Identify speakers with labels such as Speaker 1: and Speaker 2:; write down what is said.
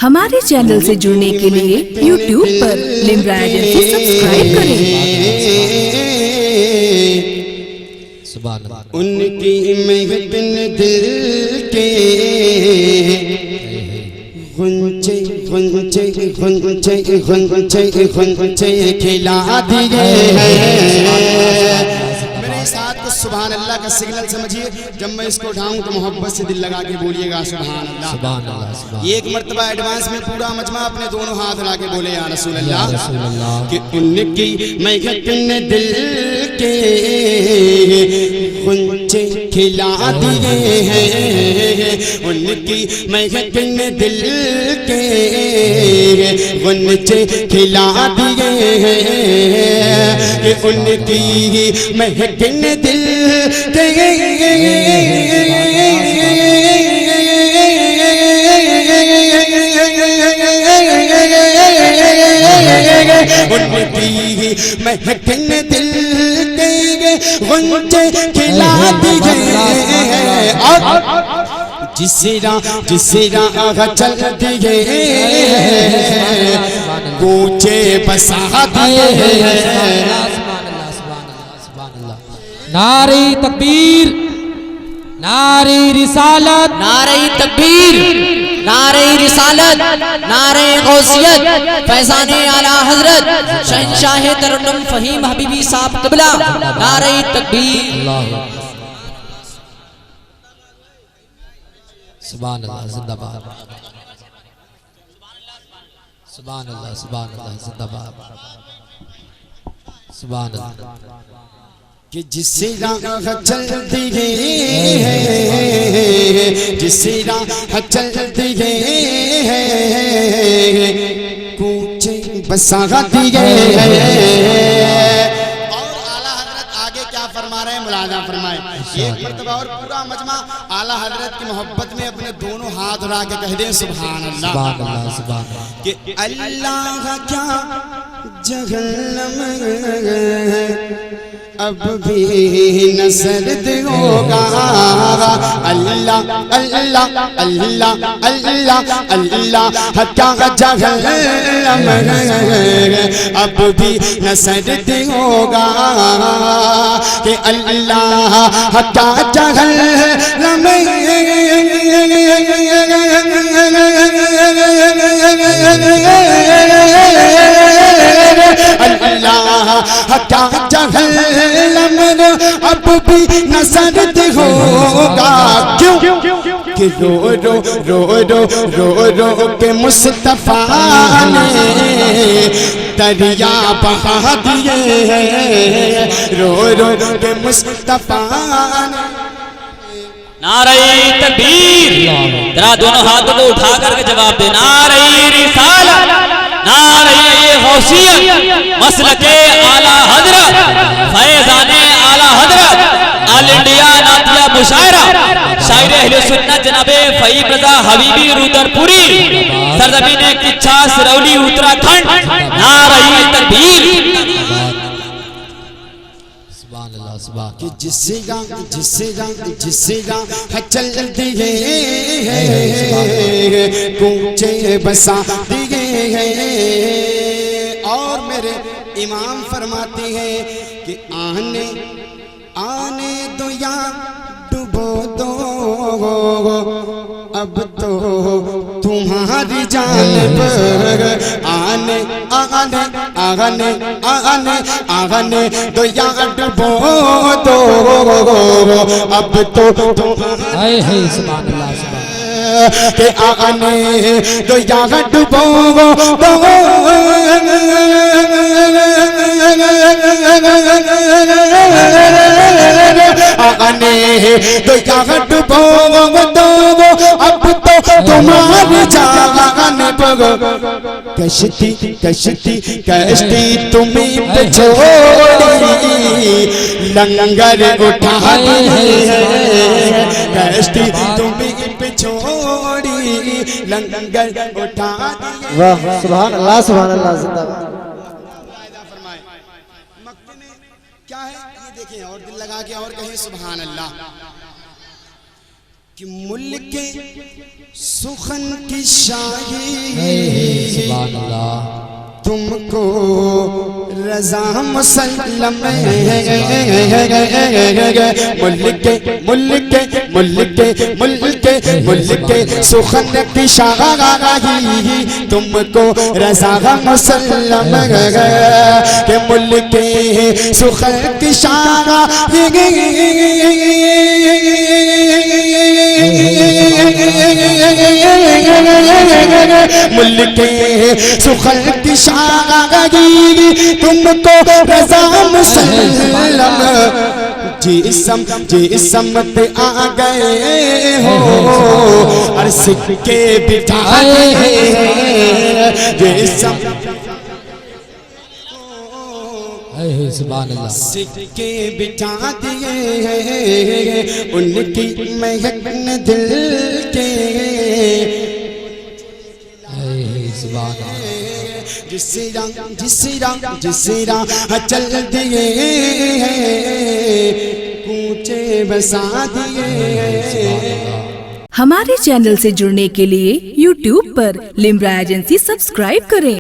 Speaker 1: हमारे चैनल से जुड़ने के लिए YouTube पर लिम्रा एजेंसी सब्सक्राइब करें।
Speaker 2: उनकी महफिल दिल के गुंचे गुंचे गुंचे गुंचे गुंचे खिला दिए हैं। मेरे साथ को सुभान अल्लाह का सिग्नल समझिए। जब मैं इसको उठाऊं तो मोहब्बत से दिल लगा के बोलिएगा सुभान अल्लाह। सुभान अल्लाह। एक मर्तबा एडवांस में पूरा मजमा अपने दोनों हाथ ला के बोले या रसूल अल्लाह कि उनकी महफिल दिल के गुंचे खिला दिए हैं। उनकी महफिल दिल के गुंचे खिला दिए हैं कि उनकी महफिल दिल के उनकी महफिल दिल के गुंचे खिला दिए और जिसे राह चल दिए गूंचे बसा दिए।
Speaker 3: नारे तकबीर, नारे रिसालत,
Speaker 4: नारे तकबीर, नारे रिसालत, नारे गौसियत, फैज़ाने आला हजरत शहंशाह तरन्नुम फहीम हबीबी साहब क़िबला, नारे तकबीर।
Speaker 3: सुभान अल्लाह जिंदाबाद, सुभान अल्लाह, सुभान अल्लाह जिंदाबाद, सुभान अल्लाह।
Speaker 2: कि जिसे राह चल दिए जिसे राह चल दिए कूचे बसा दिए। और आला हजरत आगे क्या फरमा रहे हैं मुलाजा फरमाए। एक मर्तबा और पूरा मजमा आला हजरत की मोहब्बत में अपने दोनों हाथ उठा के कह दे सुभान अल्लाह, सुभान अल्लाह, सुभान अल्लाह। कि अल्लाह क्या जहन्नम अब भी न सर्द होगा। अल्लाह अल्लाह अल्लाह अल्लाह अल्लाह क्या जहन्नम अब भी न सर्द होगा। कि अल्लाह क्या जहन्नम अल्लाह क्या जहन्नम अब भी न सर्द होगा। क्यों कि रो रो रो रो रो रो के मुस्तफा ने दरिया बहा दिए। रो रो के मुस्तफा ने।
Speaker 4: नारे तकबीर, जरा दोनों हाथों को उठा करके जवाब दे। नारे रिसालत, नारे गौसियत, मसलके आला हजरत, फैज़ाने आला हजरत, ऑल इंडिया नातिया मुशायरा, शायर अहले सुन्नत जनाबे फहीम रजा हबीबी रुदरपुरी, सरजमीन किच्छा सिरौली उत्तराखंड। नारे तकबीर।
Speaker 2: कि जिसे राह चल दिए कूचे बसा दिए। और मेरे इमाम फरमाते हैं कि आने आने दो या डुबो दो अब तो तुम्हारी जान पर। आने आने आने आने आने दो या डुबो दो अब तो तुम्हारी।
Speaker 3: सुभान अल्लाह, सुभान
Speaker 2: के आने दो या डुबो दो आने दो या डुबो दो अब तो तुम्हारी जान पर। कश्ती कश्ती कश्ती तुम्हें पे छोड़ी लंगर उठा दिए। कश्ती तुम्हें पे छोड़ी लंगर उठा दिए।
Speaker 5: वाह सुभान अल्लाह, सुभान अल्लाह जिंदाबाद।
Speaker 2: मक्के में क्या है ये देखें और दिल लगा के और कहें सुभान अल्लाह। कि मुल्क सुखन की शाही
Speaker 3: सुभान अल्लाह
Speaker 2: तुमको रजा मुसल्लम मुल्क मुल्क मुल्क मुल्क मुल्क सुखन की शाही तुमको रजा मुसल्लम के मुल्क सुखन की शाही मुल्क सुखल की शागी तुमको रज़ा मुसल्लम जिस्म पे आ गए हो और सिक्के बिठाए जिस्म
Speaker 3: सुभान अल्लाह
Speaker 2: सिक्के बिठा दिए उनकी महक ने दिल के
Speaker 3: सुभान अल्लाह
Speaker 2: जिस राह चल दिए कूचे बसा दिए।
Speaker 1: हमारे चैनल से जुड़ने के लिए YouTube पर लिम्रा एजेंसी सब्सक्राइब करें।